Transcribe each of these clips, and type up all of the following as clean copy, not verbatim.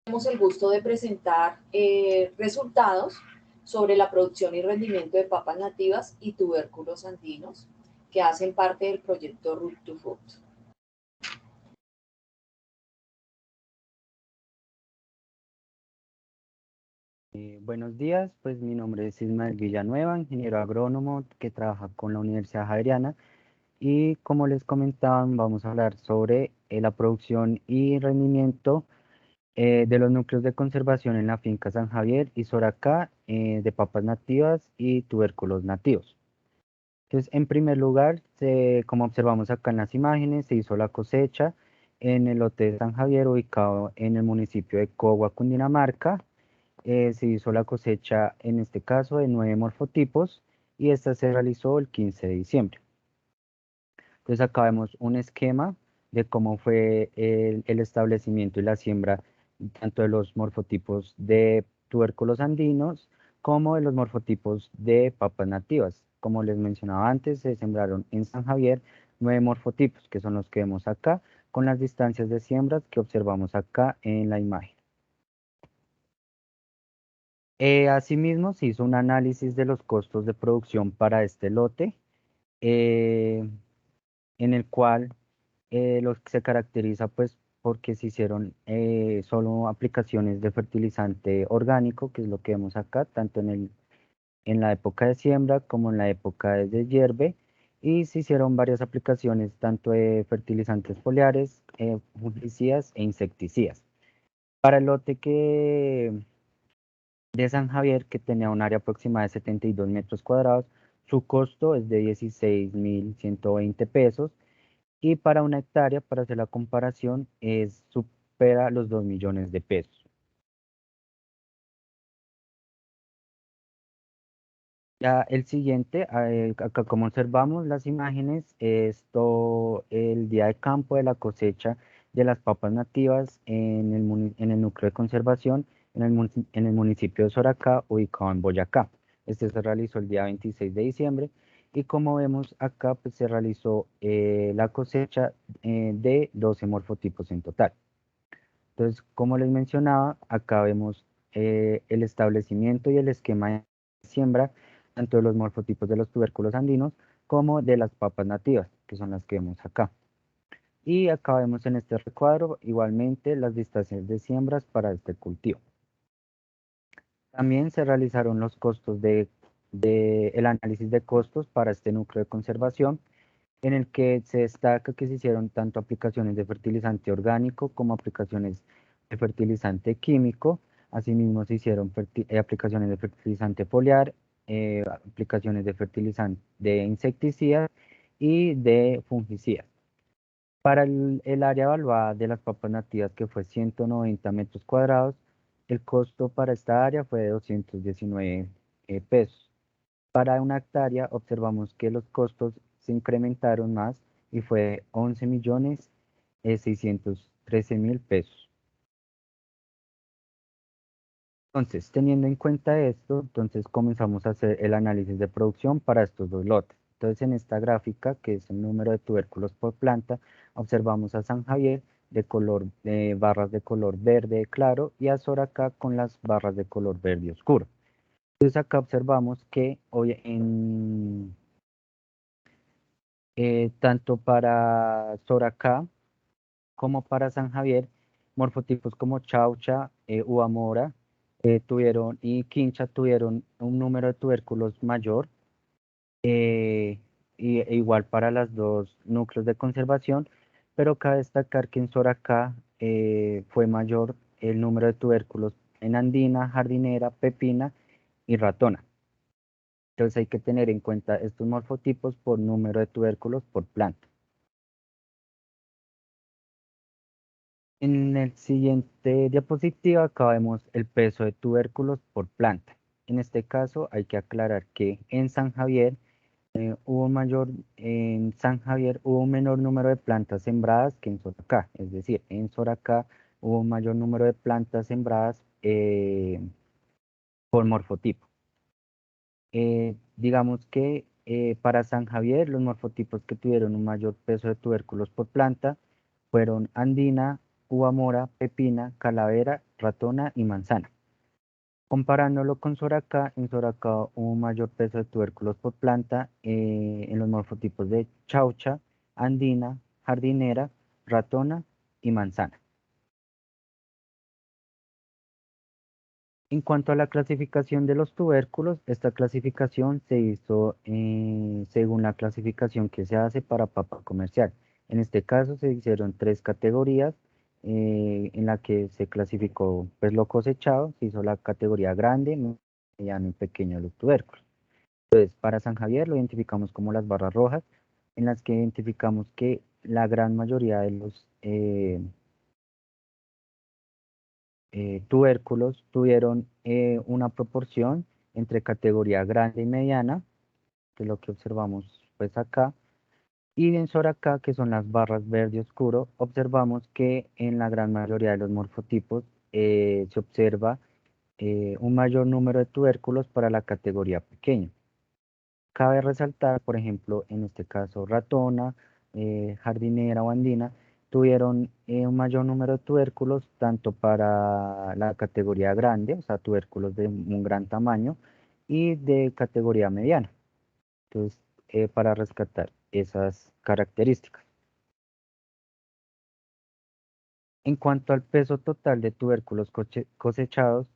Tenemos el gusto de presentar resultados sobre la producción y rendimiento de papas nativas y tubérculos andinos que hacen parte del proyecto Root to Food. Buenos días, pues mi nombre es Ismael Villanueva, ingeniero agrónomo que trabaja con la Universidad Javeriana y como les comentaban vamos a hablar sobre la producción y rendimiento de los núcleos de conservación en la finca San Javier y Soracá de papas nativas y tubérculos nativos. Entonces, en primer lugar, como observamos acá en las imágenes, se hizo la cosecha en el lote de San Javier ubicado en el municipio de Cogua, Cundinamarca. Se hizo la cosecha, en este caso, de 9 morfotipos y esta se realizó el 15 de diciembre. Entonces acá vemos un esquema de cómo fue el establecimiento y la siembra tanto de los morfotipos de tubérculos andinos como de los morfotipos de papas nativas. Como les mencionaba antes, se sembraron en San Javier 9 morfotipos, que son los que vemos acá, con las distancias de siembras que observamos acá en la imagen. Asimismo, se hizo un análisis de los costos de producción para este lote, eh, en el cual se caracteriza pues porque se hicieron solo aplicaciones de fertilizante orgánico, que es lo que vemos acá, tanto en la época de siembra como en la época de deshierve, y se hicieron varias aplicaciones tanto de fertilizantes foliares, fungicidas e insecticidas. Para el lote de San Javier, que tenía un área aproximada de 72 metros cuadrados, su costo es de 16.120 pesos y para una hectárea, para hacer la comparación, supera los 2 millones de pesos. Ya el siguiente, acá como observamos las imágenes, es todo el día de campo de la cosecha de las papas nativas en el núcleo de conservación en el municipio de Soracá, ubicado en Boyacá. Este se realizó el día 26 de diciembre y como vemos acá, pues se realizó la cosecha de 12 morfotipos en total. Entonces, como les mencionaba, acá vemos el establecimiento y el esquema de siembra, tanto de los morfotipos de los tubérculos andinos como de las papas nativas, que son las que vemos acá. Y acá vemos en este recuadro igualmente las distancias de siembras para este cultivo. También se realizaron los costos el análisis de costos para este núcleo de conservación, en el que se destaca que se hicieron tanto aplicaciones de fertilizante orgánico como aplicaciones de fertilizante químico. Asimismo, se hicieron aplicaciones de fertilizante foliar, aplicaciones de fertilizante de insecticidas y de fungicidas. Para el área evaluada de las papas nativas, que fue 190 metros cuadrados, el costo para esta área fue de 219 pesos. Para una hectárea observamos que los costos se incrementaron más y fue 11.613.000 pesos. Entonces, teniendo en cuenta esto, entonces comenzamos a hacer el análisis de producción para estos dos lotes. Entonces, en esta gráfica, que es el número de tubérculos por planta, observamos a San Javier de barras de color verde claro y a Soracá con las barras de color verde oscuro. Entonces, acá observamos que hoy tanto para Soracá como para San Javier, morfotipos como Chaucha, Uva Mora y Quincha tuvieron un número de tubérculos mayor, eh, e igual para las dos núcleos de conservación, pero cabe destacar que en Soracá fue mayor el número de tubérculos en andina, jardinera, pepina y ratona. Entonces hay que tener en cuenta estos morfotipos por número de tubérculos por planta. En el siguiente diapositiva acá vemos el peso de tubérculos por planta. En este caso hay que aclarar que en San Javier hubo un menor número de plantas sembradas que en Soracá. Es decir, en Soracá hubo un mayor número de plantas sembradas por morfotipo. Digamos que para San Javier los morfotipos que tuvieron un mayor peso de tubérculos por planta fueron andina, uva mora, pepina, calavera, ratona y manzana. Comparándolo con Soracá, en Soracá hubo un mayor peso de tubérculos por planta en los morfotipos de chaucha, andina, jardinera, ratona y manzana. En cuanto a la clasificación de los tubérculos, esta clasificación se hizo según la clasificación que se hace para papa comercial. En este caso se hicieron tres categorías en la que se clasificó pues, lo cosechado, se hizo la categoría grande, mediano y pequeño de los tubérculos. Entonces, para San Javier lo identificamos como las barras rojas, en las que identificamos que la gran mayoría de los tubérculos tuvieron una proporción entre categoría grande y mediana, que es lo que observamos pues acá, y en Soracá, que son las barras verde oscuro, observamos que en la gran mayoría de los morfotipos se observa un mayor número de tubérculos para la categoría pequeña. Cabe resaltar, por ejemplo, en este caso ratona, jardinera o andina, tuvieron un mayor número de tubérculos tanto para la categoría grande, o sea, tubérculos de un gran tamaño, y de categoría mediana. Entonces, para rescatar esas características. En cuanto al peso total de tubérculos cosechados,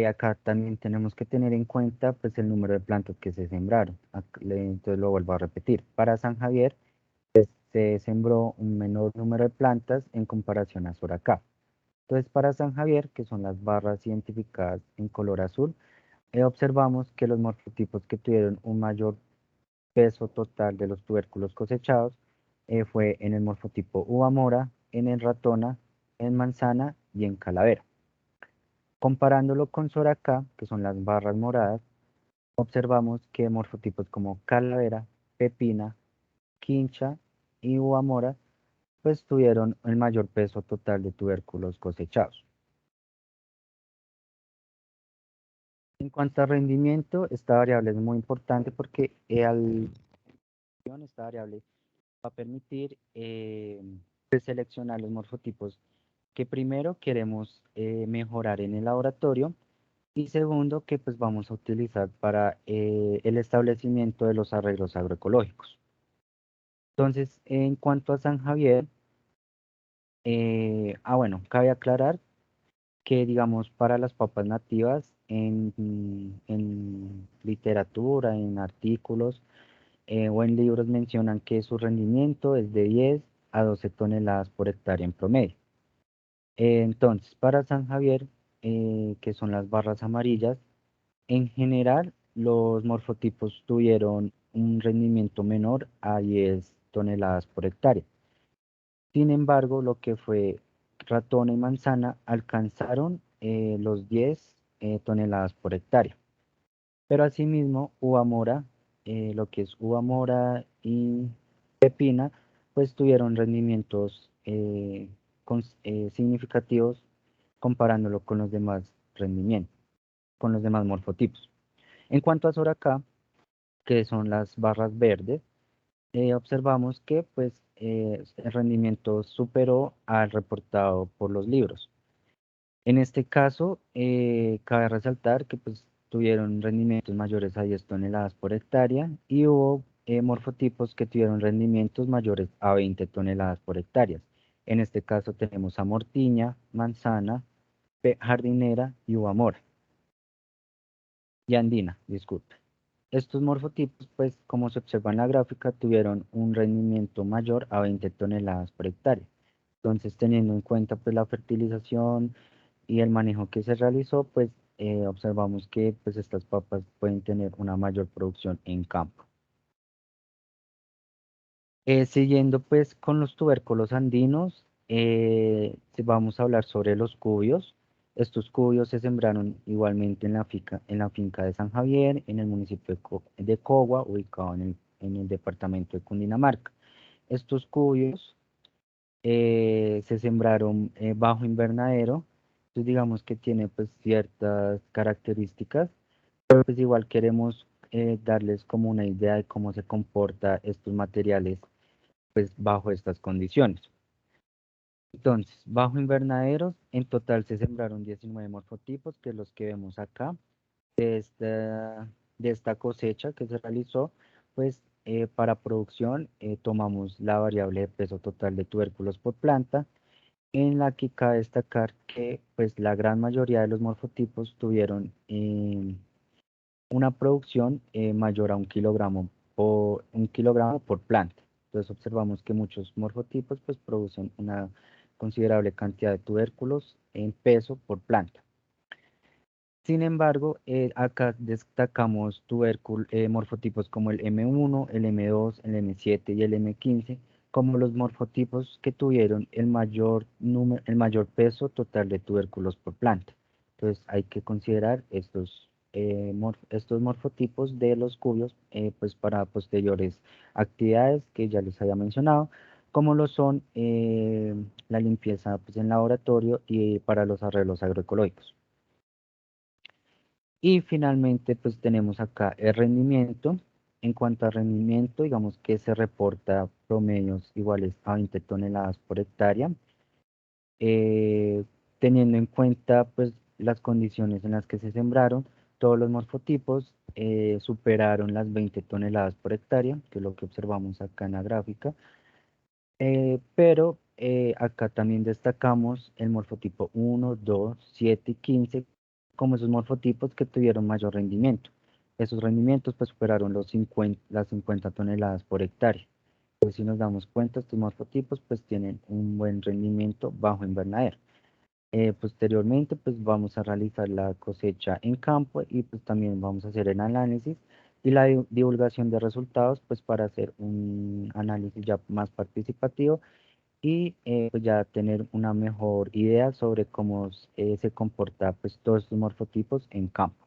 acá también tenemos que tener en cuenta pues, el número de plantas que se sembraron. Entonces lo vuelvo a repetir. Para San Javier se sembró un menor número de plantas en comparación a Soracá. Entonces para San Javier, que son las barras identificadas en color azul, observamos que los morfotipos que tuvieron un mayor peso total de los tubérculos cosechados fue en el morfotipo uva mora, en el ratona, en manzana y en calavera. Comparándolo con Soracá, que son las barras moradas, observamos que morfotipos como calavera, pepina, quincha y uva mora pues tuvieron el mayor peso total de tubérculos cosechados. En cuanto a rendimiento, esta variable es muy importante porque esta variable va a permitir pues, seleccionar los morfotipos que primero queremos mejorar en el laboratorio y segundo que pues vamos a utilizar para el establecimiento de los arreglos agroecológicos. Entonces, en cuanto a San Javier, bueno, cabe aclarar que digamos para las papas nativas en literatura, en artículos o en libros mencionan que su rendimiento es de 10 a 12 toneladas por hectárea en promedio. Entonces, para San Javier, que son las barras amarillas, en general los morfotipos tuvieron un rendimiento menor a 10 toneladas por hectárea. Sin embargo, lo que fue ratón y manzana alcanzaron los 10 toneladas por hectárea. Pero asimismo, uva mora, lo que es uva mora y pepina, pues tuvieron rendimientos significativos comparándolo con los demás rendimientos, con los demás morfotipos. En cuanto a Soracá, que son las barras verdes, observamos que pues, el rendimiento superó al reportado por los libros. En este caso, cabe resaltar que pues, tuvieron rendimientos mayores a 10 toneladas por hectárea y hubo morfotipos que tuvieron rendimientos mayores a 20 toneladas por hectárea. En este caso tenemos a mortiña, manzana, jardinera y uva mora. Y andina, disculpe. Estos morfotipos, pues como se observa en la gráfica, tuvieron un rendimiento mayor a 20 toneladas por hectárea. Entonces, teniendo en cuenta pues la fertilización y el manejo que se realizó, pues observamos que pues estas papas pueden tener una mayor producción en campo. Siguiendo pues con los tubérculos andinos, vamos a hablar sobre los cubios. Estos cubios se sembraron igualmente en la finca de San Javier, en el municipio de Cogua, ubicado en el departamento de Cundinamarca. Estos cubios se sembraron bajo invernadero, entonces digamos que tiene pues ciertas características, pero pues igual queremos darles como una idea de cómo se comporta estos materiales pues bajo estas condiciones. Entonces, bajo invernaderos, en total se sembraron 19 morfotipos, que es los que vemos acá. De esta cosecha que se realizó, pues para producción tomamos la variable de peso total de tubérculos por planta, en la que cabe destacar que pues la gran mayoría de los morfotipos tuvieron una producción mayor a un kilogramo por planta. Entonces observamos que muchos morfotipos pues producen una considerable cantidad de tubérculos en peso por planta. Sin embargo, acá destacamos morfotipos como el M1, el M2, el M7 y el M15 como los morfotipos que tuvieron el mayor peso total de tubérculos por planta. Entonces hay que considerar estos morfotipos de los cubios pues para posteriores actividades que ya les había mencionado, como lo son la limpieza pues, en laboratorio y para los arreglos agroecológicos. Y finalmente, pues tenemos acá el rendimiento. En cuanto a rendimiento, digamos que se reporta promedios iguales a 20 toneladas por hectárea, eh, teniendo en cuenta pues las condiciones en las que se sembraron, todos los morfotipos superaron las 20 toneladas por hectárea, que es lo que observamos acá en la gráfica, pero acá también destacamos el morfotipo 1, 2, 7 y 15 como esos morfotipos que tuvieron mayor rendimiento. Esos rendimientos pues superaron las 50 toneladas por hectárea. Pues si nos damos cuenta, estos morfotipos pues tienen un buen rendimiento bajo invernadero. Posteriormente pues vamos a realizar la cosecha en campo y pues también vamos a hacer el análisis y la divulgación de resultados pues para hacer un análisis ya más participativo y pues ya tener una mejor idea sobre cómo se comporta pues todos estos morfotipos en campo.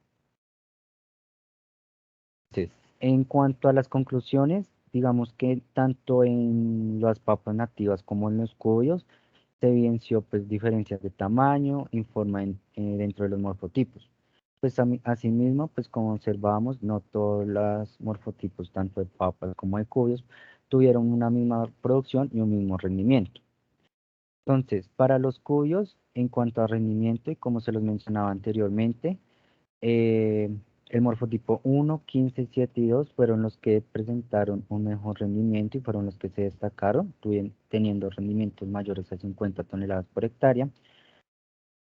Entonces, en cuanto a las conclusiones, digamos que tanto en las papas nativas como en los cubios se evidenció pues diferencias de tamaño y forma dentro de los morfotipos. Pues asimismo, pues como observamos, no todos los morfotipos, tanto de papas como de cubios, tuvieron una misma producción y un mismo rendimiento. Entonces, para los cubios, en cuanto a rendimiento y como se los mencionaba anteriormente, eh, el morfotipo 1, 15, 7 y 2 fueron los que presentaron un mejor rendimiento y fueron los que se destacaron, teniendo rendimientos mayores a 50 toneladas por hectárea.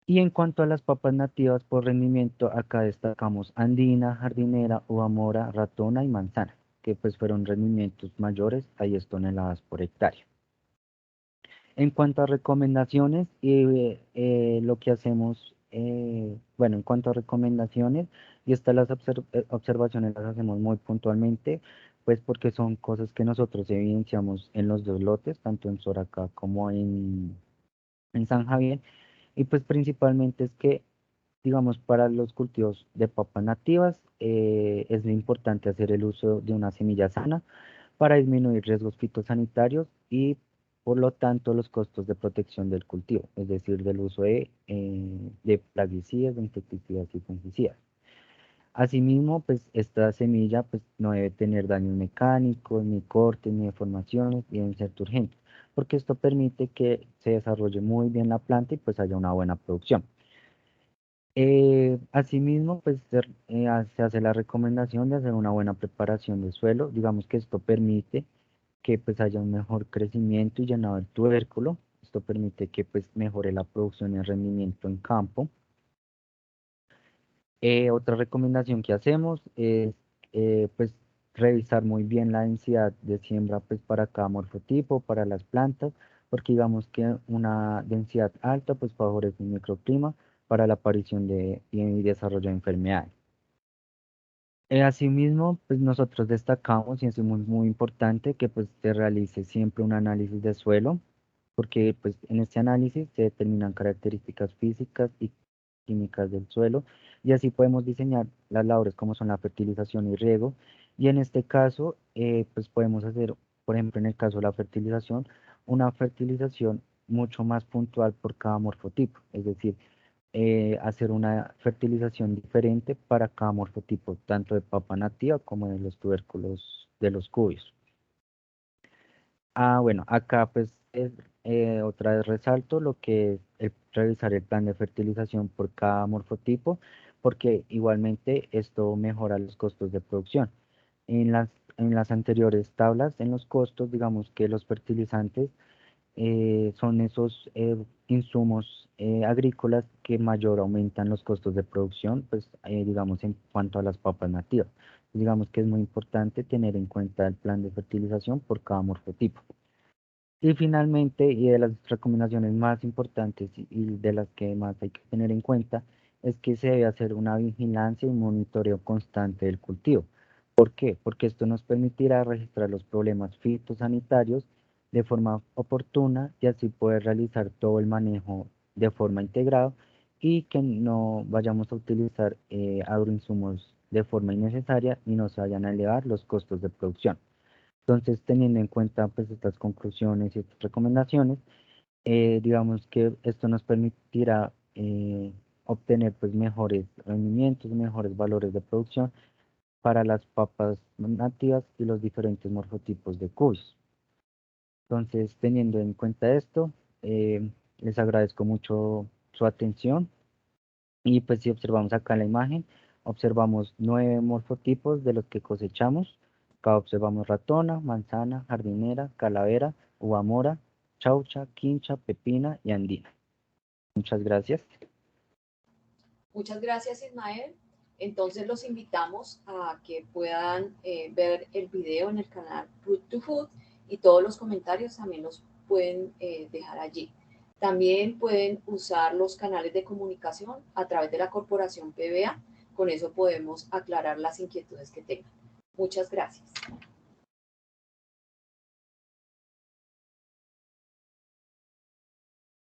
Y en cuanto a las papas nativas por rendimiento, acá destacamos andina, jardinera, uva mora, ratona y manzana, que pues fueron rendimientos mayores a 10 toneladas por hectárea. En cuanto a recomendaciones, lo que hacemos, bueno, en cuanto a recomendaciones, y estas observaciones las hacemos muy puntualmente, pues porque son cosas que nosotros evidenciamos en los dos lotes, tanto en Soracá como en San Javier, y pues principalmente es que, digamos, para los cultivos de papas nativas, es muy importante hacer el uso de una semilla sana para disminuir riesgos fitosanitarios y por lo tanto los costos de protección del cultivo, es decir, del uso de plaguicidas, de insecticidas y fungicidas. Asimismo, pues esta semilla pues, no debe tener daños mecánicos, ni cortes, ni deformaciones, y deben ser urgentes, porque esto permite que se desarrolle muy bien la planta y pues haya una buena producción. Asimismo, pues se hace la recomendación de hacer una buena preparación de suelo. Digamos que esto permite que pues haya un mejor crecimiento y llenado del tubérculo. Esto permite que pues mejore la producción y el rendimiento en campo. Otra recomendación que hacemos es pues revisar muy bien la densidad de siembra pues para cada morfotipo, para las plantas, porque digamos que una densidad alta pues favorece un microclima para la aparición y desarrollo de enfermedades. Asimismo, pues nosotros destacamos, y eso es muy importante, que pues se realice siempre un análisis de suelo, porque pues en este análisis se determinan características físicas y químicas del suelo, y así podemos diseñar las labores como son la fertilización y riego, y en este caso, pues podemos hacer, por ejemplo, en el caso de la fertilización, una fertilización mucho más puntual por cada morfotipo, es decir, hacer una fertilización diferente para cada morfotipo, tanto de papa nativa como de los tubérculos de los cubios. Bueno, acá pues otra vez resalto lo que es revisar el plan de fertilización por cada morfotipo, porque igualmente esto mejora los costos de producción. En las anteriores tablas, en los costos, digamos que los fertilizantes son esos insumos agrícolas que mayor aumentan los costos de producción, pues digamos en cuanto a las papas nativas. Digamos que es muy importante tener en cuenta el plan de fertilización por cada morfotipo. Y finalmente, y de las recomendaciones más importantes y de las que más hay que tener en cuenta, es que se debe hacer una vigilancia y monitoreo constante del cultivo. ¿Por qué? Porque esto nos permitirá registrar los problemas fitosanitarios de forma oportuna y así poder realizar todo el manejo de forma integrada y que no vayamos a utilizar agroinsumos de forma innecesaria y no se vayan a elevar los costos de producción. Entonces, teniendo en cuenta pues estas conclusiones y estas recomendaciones, digamos que esto nos permitirá obtener pues mejores rendimientos, mejores valores de producción para las papas nativas y los diferentes morfotipos de cuyos. Entonces, teniendo en cuenta esto, les agradezco mucho su atención y pues si observamos acá la imagen, observamos 9 morfotipos de los que cosechamos. Acá observamos ratona, manzana, jardinera, calavera, uva mora, chaucha, quincha, pepina y andina. Muchas gracias. Muchas gracias, Ismael. Entonces los invitamos a que puedan ver el video en el canal Root to Food y todos los comentarios también los pueden dejar allí. También pueden usar los canales de comunicación a través de la corporación PBA. Con eso podemos aclarar las inquietudes que tengan. Muchas gracias.